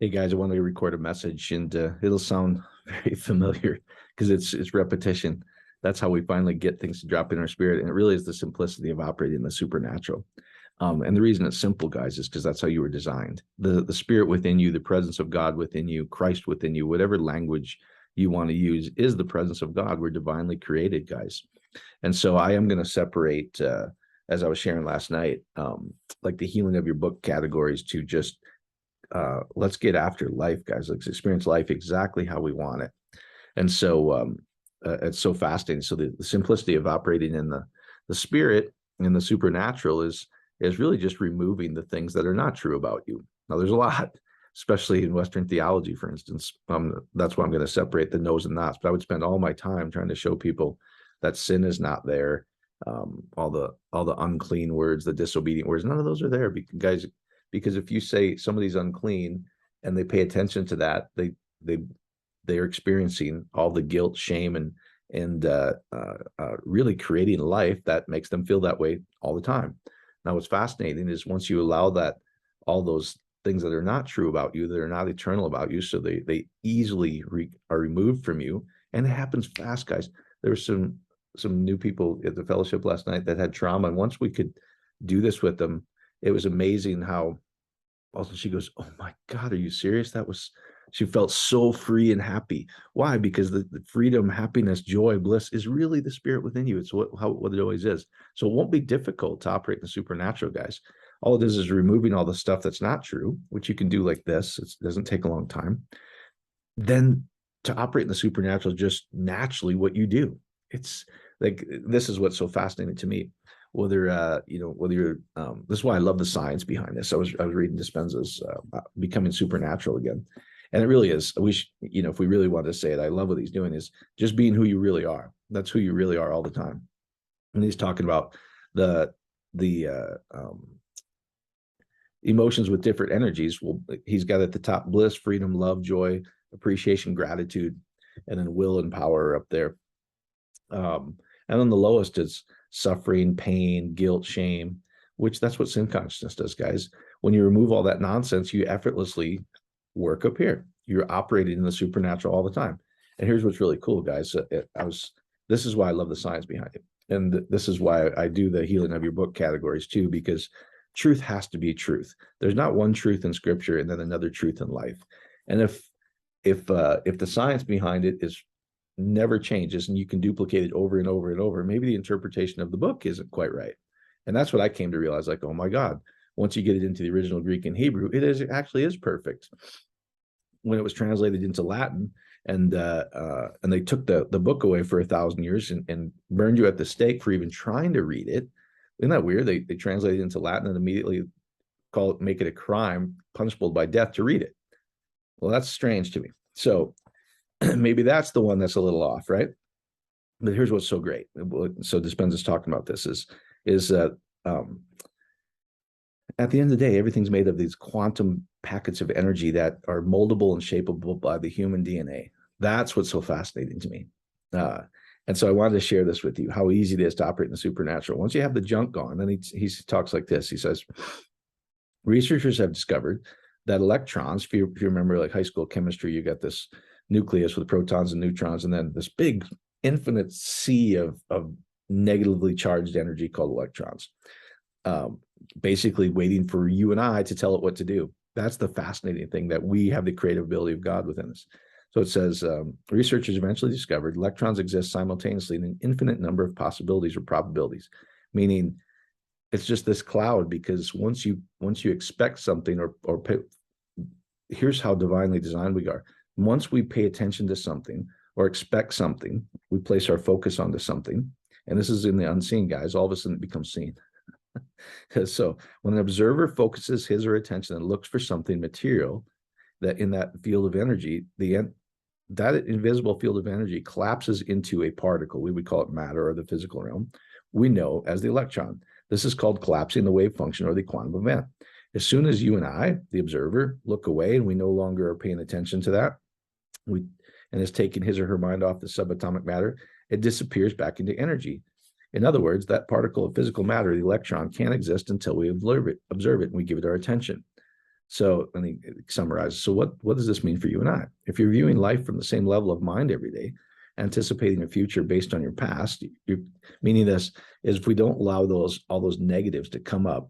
Hey guys, I wanted to record a message, and it'll sound very familiar because it's repetition. That's how we finally get things to drop in our spirit, and it really is the simplicity of operating in the supernatural. And the reason it's simple, guys, is because that's how you were designed. The spirit within you, the presence of God within you, Christ within you, whatever language you want to use, is the presence of God. We're divinely created, guys. And so I am going to separate, as I was sharing last night, like the healing of your book categories to just let's get after life, guys. Let's experience life exactly how we want it. And so it's so fascinating. So the simplicity of operating in the spirit and the supernatural is really just removing the things that are not true about you. Now, there's a lot, especially in Western theology, for instance. That's why I'm going to separate the no's and nots. But I would spend all my time trying to show people that sin is not there. All the unclean words, the disobedient words, none of those are there, guys. Because if you say somebody's unclean and they pay attention to that, they're experiencing all the guilt, shame, and really creating life that makes them feel that way all the time. Now, what's fascinating is once you allow that, all those things that are not true about you, that are not eternal about you, so they easily are removed from you, and it happens fast, guys. There were some new people at the fellowship last night that had trauma, and once we could do this with them, it was amazing how also she goes, "Oh my God, are you serious?" She felt so free and happy. Why? Because the freedom, happiness, joy, bliss is really the spirit within you. It's what it always is. So it won't be difficult to operate in the supernatural, guys. All it is removing all the stuff that's not true, which you can do like this. It doesn't take a long time. Then to operate in the supernatural, just naturally what you do. It's like, this is what's so fascinating to me. Whether you're this is why I love the science behind this. I was reading Dispenza's Becoming Supernatural again, and it really is. If we really want to say it, I love what he's doing is just being who you really are. That's who you really are all the time. And he's talking about the emotions with different energies. Well, he's got at the top bliss, freedom, love, joy, appreciation, gratitude, and then will and power up there. And then the lowest is suffering, pain, guilt, shame, which that's what sin consciousness does, guys. When you remove all that nonsense, you effortlessly work up here. You're operating in the supernatural all the time. And here's what's really cool, guys. This is why I love the science behind it. And this is why I do the healing of your book categories too, because truth has to be truth. There's not one truth in scripture and then another truth in life. And if the science behind it is never changes and you can duplicate it over and over and over, maybe the interpretation of the book isn't quite right. And that's what I came to realize, like, oh my God, once you get it into the original Greek and Hebrew, it actually is perfect. When it was translated into Latin and they took the book away for 1,000 years and burned you at the stake for even trying to read it. Isn't that weird? They translated it into Latin and immediately make it a crime punishable by death to read it. Well, that's strange to me. So maybe that's the one that's a little off, right? But here's what's so great. So Dispenza's talking about this is that at the end of the day, everything's made of these quantum packets of energy that are moldable and shapeable by the human DNA. That's what's so fascinating to me. And so I wanted to share this with you, how easy it is to operate in the supernatural. Once you have the junk gone, then he talks like this. He says, researchers have discovered that electrons, if you remember like high school chemistry, you got this nucleus with protons and neutrons, and then this big infinite sea of negatively charged energy called electrons, basically waiting for you and I to tell it what to do. That's the fascinating thing, that we have the creative ability of God within us. So it says, researchers eventually discovered electrons exist simultaneously in an infinite number of possibilities or probabilities, meaning it's just this cloud, because once you expect something here's how divinely designed we are. Once we pay attention to something or expect something, we place our focus onto something. And this is in the unseen, guys. All of a sudden it becomes seen. So when an observer focuses his or her attention and looks for something material, that in that field of energy, that invisible field of energy collapses into a particle. We would call it matter, or the physical realm. We know as the electron. This is called collapsing the wave function or the quantum event. As soon as you and I, the observer, look away and we no longer are paying attention to that, and has taken his or her mind off the subatomic matter, it disappears back into energy. In other words, that particle of physical matter, the electron, can't exist until we observe it and we give it our attention. So let me summarize. So what does this mean for you and I? If you're viewing life from the same level of mind every day, anticipating a future based on your past, you're meaning this is if we don't allow all those negatives to come up,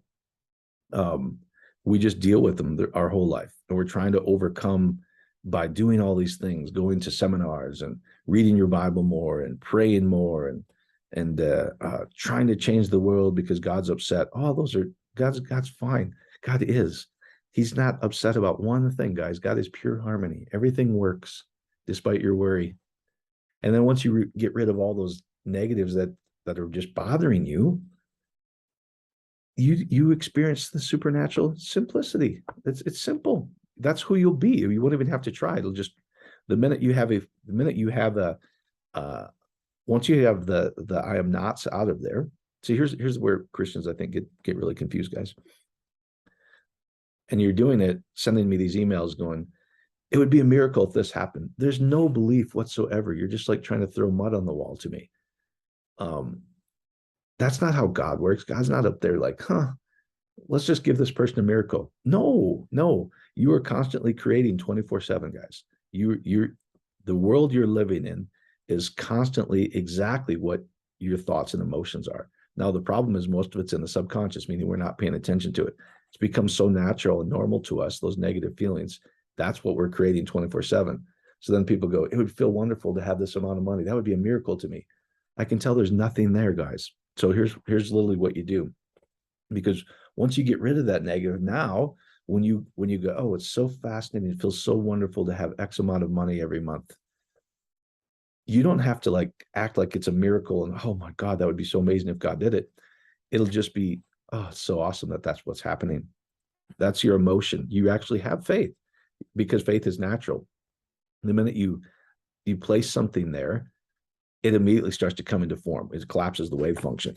we just deal with them our whole life. And we're trying to overcome by doing all these things, going to seminars and reading your Bible more and praying more and trying to change the world because God's upset. Oh, those are God's fine. God is. He's not upset about one thing, guys. God is pure harmony. Everything works despite your worry. And then once you get rid of all those negatives that are just bothering you, you experience the supernatural simplicity. It's simple. That's who you'll be. You won't even have to try. It'll just once you have the I am nots out of there. See, here's where Christians I think get really confused, guys. And you're doing it, sending me these emails going, it would be a miracle if this happened. There's no belief whatsoever. You're just like trying to throw mud on the wall to me. That's not how God works. God's not up there like, let's just give this person a miracle. No, you are constantly creating 24/7, guys. The world you're living in is constantly exactly what your thoughts and emotions are. Now, the problem is most of it's in the subconscious, meaning we're not paying attention to it. It's become so natural and normal to us, those negative feelings. That's what we're creating 24/7. So then people go, it would feel wonderful to have this amount of money. That would be a miracle to me. I can tell there's nothing there, guys. So here's literally what you do. Because once you get rid of that negative, now when you go, oh, it's so fascinating, it feels so wonderful to have X amount of money every month. You don't have to like act like it's a miracle and oh my God, that would be so amazing if God did it. It'll just be, oh, it's so awesome that that's what's happening. That's your emotion. You actually have faith because faith is natural. The minute you place something there, it immediately starts to come into form. It collapses the wave function.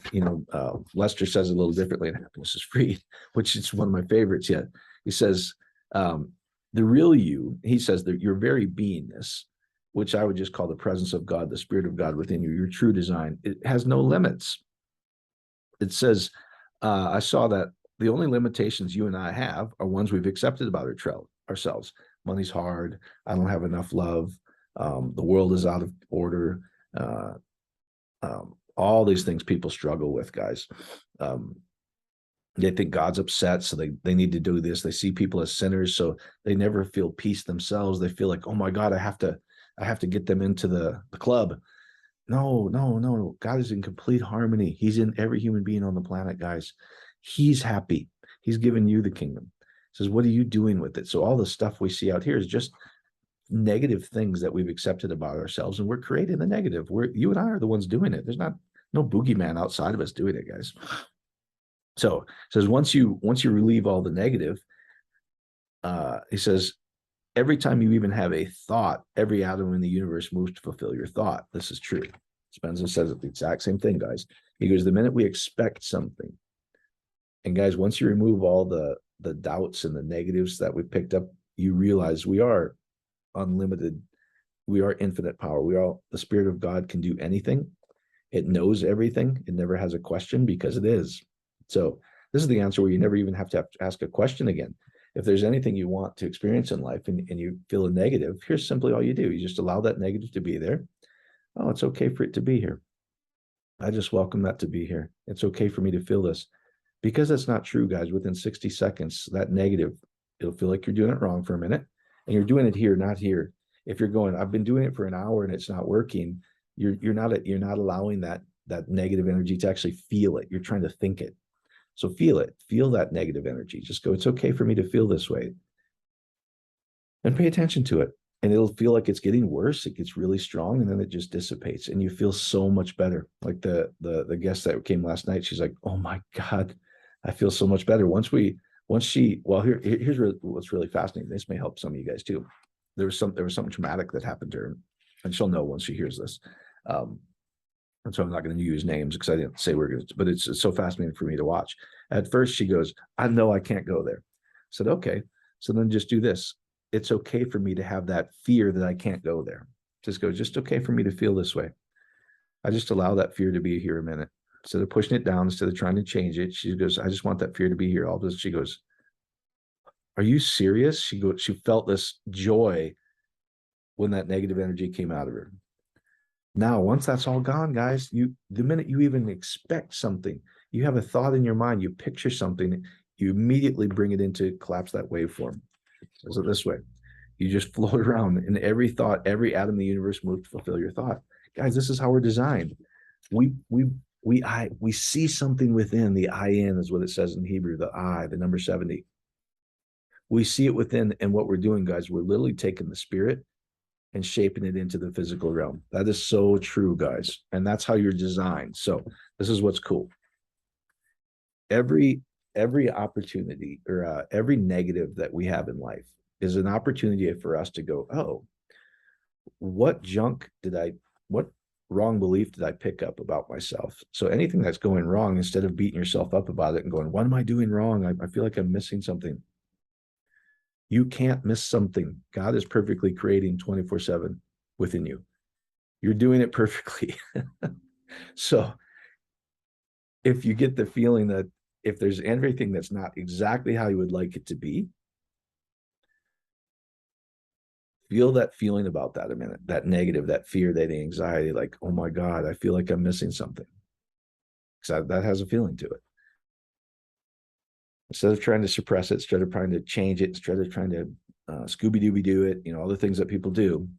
Lester says it a little differently in Happiness is Free, which is one of my favorites yet. He says, the real you, he says that your very beingness, which I would just call the presence of God, the Spirit of God within you, your true design, it has no limits. It says, I saw that the only limitations you and I have are ones we've accepted about ourselves. Money's hard. I don't have enough love. The world is out of order. All these things people struggle with, guys. They think God's upset, so they need to do this. They see people as sinners, so they never feel peace themselves. They feel like, oh my God, I have to get them into the club. No. God is in complete harmony. He's in every human being on the planet, guys. He's happy. He's given you the kingdom. He says, what are you doing with it? So all the stuff we see out here is just negative things that we've accepted about ourselves, and we're creating the negative. You and I are the ones doing it. There's no boogeyman outside of us doing it, guys. So it says once you relieve all the negative, he says every time you even have a thought, every atom in the universe moves to fulfill your thought. This is true. Spencer says the exact same thing, guys. He goes, the minute we expect something, and guys, once you remove all the doubts and the negatives that we picked up, you realize we are unlimited. We are infinite power. The Spirit of God can do anything. It knows everything. It never has a question because it is. So this is the answer where you never even have to ask a question again. If there's anything you want to experience in life and you feel a negative, here's simply all you do. You just allow that negative to be there. Oh, it's okay for it to be here. I just welcome that to be here. It's okay for me to feel this. Because that's not true, guys. Within 60 seconds, that negative, it'll feel like you're doing it wrong for a minute. And you're doing it here, not here. If you're going, I've been doing it for an hour and it's not working, you're not allowing that negative energy to actually feel it. You're trying to think it. So feel it. Feel that negative energy. Just go, it's okay for me to feel this way. And pay attention to it. And it'll feel like it's getting worse. It gets really strong and then it just dissipates and you feel so much better. Like the guest that came last night, she's like, oh my God, I feel so much better. Here's what's really fascinating. This may help some of you guys too. There was something traumatic that happened to her, and she'll know once she hears this. And so I'm not going to use names because I didn't say we're going to, but it's so fascinating for me to watch. At first she goes, I know I can't go there. I said, okay, so then just do this. It's okay for me to have that fear that I can't go there. Just okay for me to feel this way. I just allow that fear to be here a minute. Instead of pushing it down, instead of trying to change it, she goes, I just want that fear to be here. She goes, Are you serious? She felt this joy when that negative energy came out of her. Now, once that's all gone, guys, the minute you even expect something, you have a thought in your mind, you picture something, you immediately bring it into collapse that waveform. So this way, you just float around, and every thought, every atom in the universe moves to fulfill your thought. Guys, this is how we're designed. We see something within. The ayin is what it says in Hebrew, the I, the number 70. We see it within, and what we're doing, guys, we're literally taking the spirit and shaping it into the physical realm. That is so true, guys. And that's how you're designed. So this is what's cool. Every opportunity or every negative that we have in life is an opportunity for us to go, oh, what wrong belief did I pick up about myself? So anything that's going wrong, instead of beating yourself up about it and going, what am I doing wrong? I feel like I'm missing something. You can't miss something. God is perfectly creating 24/7 within you. You're doing it perfectly. So if you get the feeling that if there's anything that's not exactly how you would like it to be, feel that feeling about that a minute, that negative, that fear, that anxiety, like, oh my God, I feel like I'm missing something. Because that has a feeling to it. Instead of trying to suppress it, instead of trying to change it, instead of trying to Scooby-Dooby-Doo it, all the things that people do,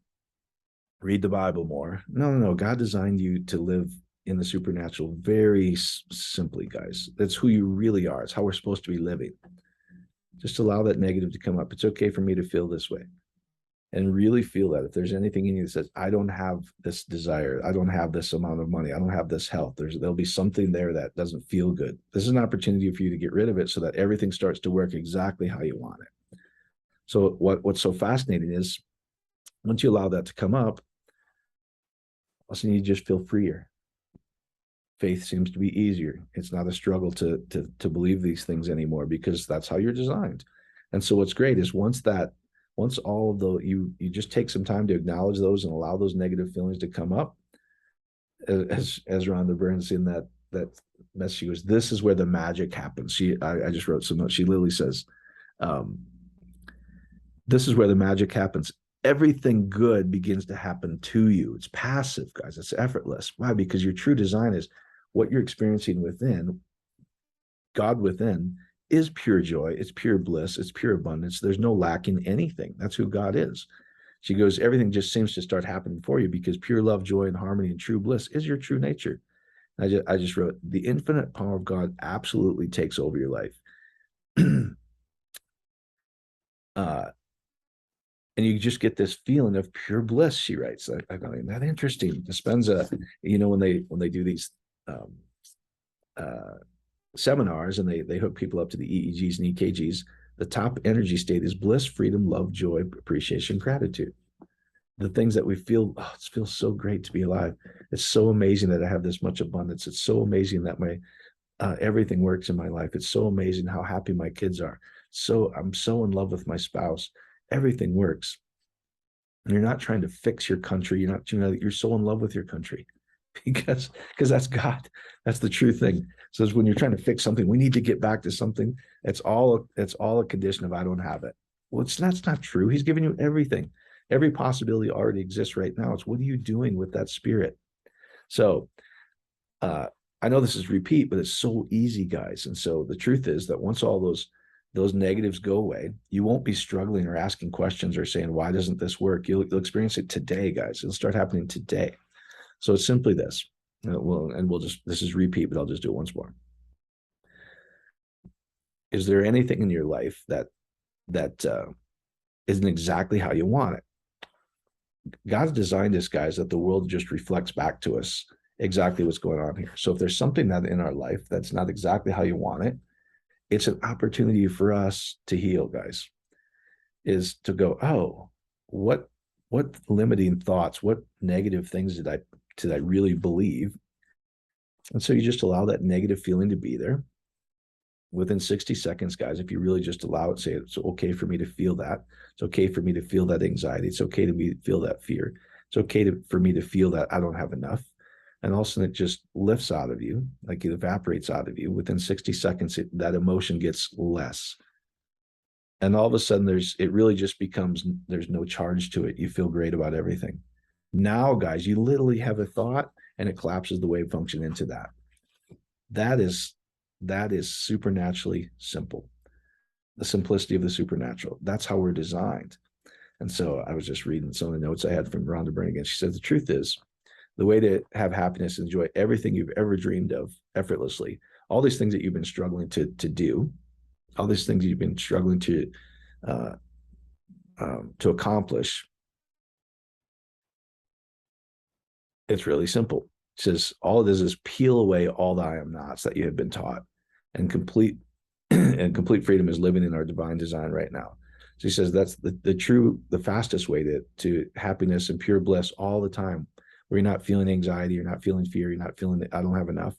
read the Bible more. No. God designed you to live in the supernatural very simply, guys. That's who you really are. It's how we're supposed to be living. Just allow that negative to come up. It's okay for me to feel this way. And really feel that if there's anything in you that says, I don't have this desire, I don't have this amount of money, I don't have this health, there'll be something there that doesn't feel good. This is an opportunity for you to get rid of it so that everything starts to work exactly how you want it. So what's so fascinating is once you allow that to come up, all of a sudden you just feel freer. Faith seems to be easier. It's not a struggle to believe these things anymore because that's how you're designed. And so what's great is once all of the you just take some time to acknowledge those and allow those negative feelings to come up, as Rhonda Burns in that message, she goes, this is where the magic happens. I just wrote some notes. She literally says, this is where the magic happens. Everything good begins to happen to you. It's passive, guys. It's effortless. Why? Because your true design is what you're experiencing within, God within, is pure joy. It's pure bliss. It's pure abundance. There's no lack in anything. That's who God is. She goes, everything just seems to start happening for you because pure love, joy, and harmony and true bliss is your true nature. I just wrote, the infinite power of God absolutely takes over your life. And you just get this feeling of pure bliss, she writes. I find that interesting. Dispenza, when they do these seminars and they hook people up to the EEGs and EKGs, the top energy state is bliss, freedom, love, joy, appreciation, gratitude. The things that we feel, it feels so great to be alive. It's so amazing that I have this much abundance. It's so amazing that my everything works in my life. It's so amazing how happy my kids are. So I'm so in love with my spouse. Everything works. And you're not trying to fix your country. You're so in love with your country because that's God. That's the true thing. So when you're trying to fix something, we need to get back to something. It's all a condition of I don't have it. Well, that's not true. He's given you everything. Every possibility already exists right now. It's what are you doing with that spirit? So I know this is repeat, but it's so easy, guys. And so the truth is that once all those negatives go away, you won't be struggling or asking questions or saying, why doesn't this work? You'll experience it today, guys. It'll start happening today. So it's simply this. This is repeat, but I'll just do it once more. Is there anything in your life that isn't exactly how you want it? God's designed this, guys, that the world just reflects back to us exactly what's going on here. So if there's something that in our life that's not exactly how you want it, it's an opportunity for us to heal, guys, is to go, oh, what limiting thoughts, what negative things did I really believe? And so you just allow that negative feeling to be there. Within 60 seconds, guys, if you really just allow it, say it's okay for me to feel that. It's okay for me to feel that anxiety. It's okay to feel that fear. It's okay for me to feel that I don't have enough. And all of a sudden it just lifts out of you, like it evaporates out of you. Within 60 seconds, that emotion gets less. And all of a sudden it really just becomes, there's no charge to it. You feel great about everything. Now, guys, you literally have a thought and it collapses the wave function into that. That is supernaturally simple. The simplicity of the supernatural. That's how we're designed. And so I was just reading some of the notes I had from Rhonda Byrne. She said, the truth is, the way to have happiness and enjoy everything you've ever dreamed of effortlessly, all these things that you've been struggling to do, all these things you've been struggling to accomplish, it's really simple. It says all it is peel away all the I am nots that you have been taught, and complete freedom is living in our divine design right now. So he says that's the fastest way to happiness and pure bliss all the time, where you're not feeling anxiety, you're not feeling fear, you're not feeling I don't have enough,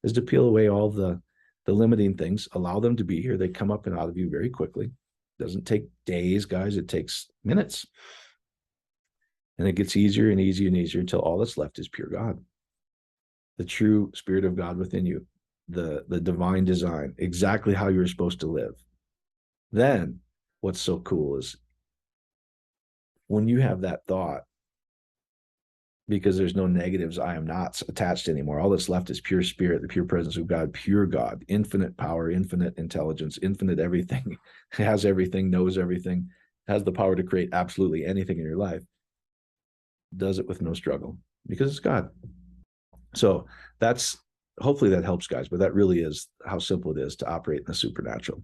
is to peel away all the limiting things, allow them to be here. They come up and out of you very quickly. It doesn't take days, guys. It takes minutes. And it gets easier and easier and easier until all that's left is pure God. The true spirit of God within you, the divine design, exactly how you're supposed to live. Then what's so cool is when you have that thought, because there's no negatives, I am not attached anymore. All that's left is pure spirit, the pure presence of God, pure God, infinite power, infinite intelligence, infinite everything, has everything, knows everything, has the power to create absolutely anything in your life, does it with no struggle because it's God. So hopefully that helps, guys, but that really is how simple it is to operate in the supernatural.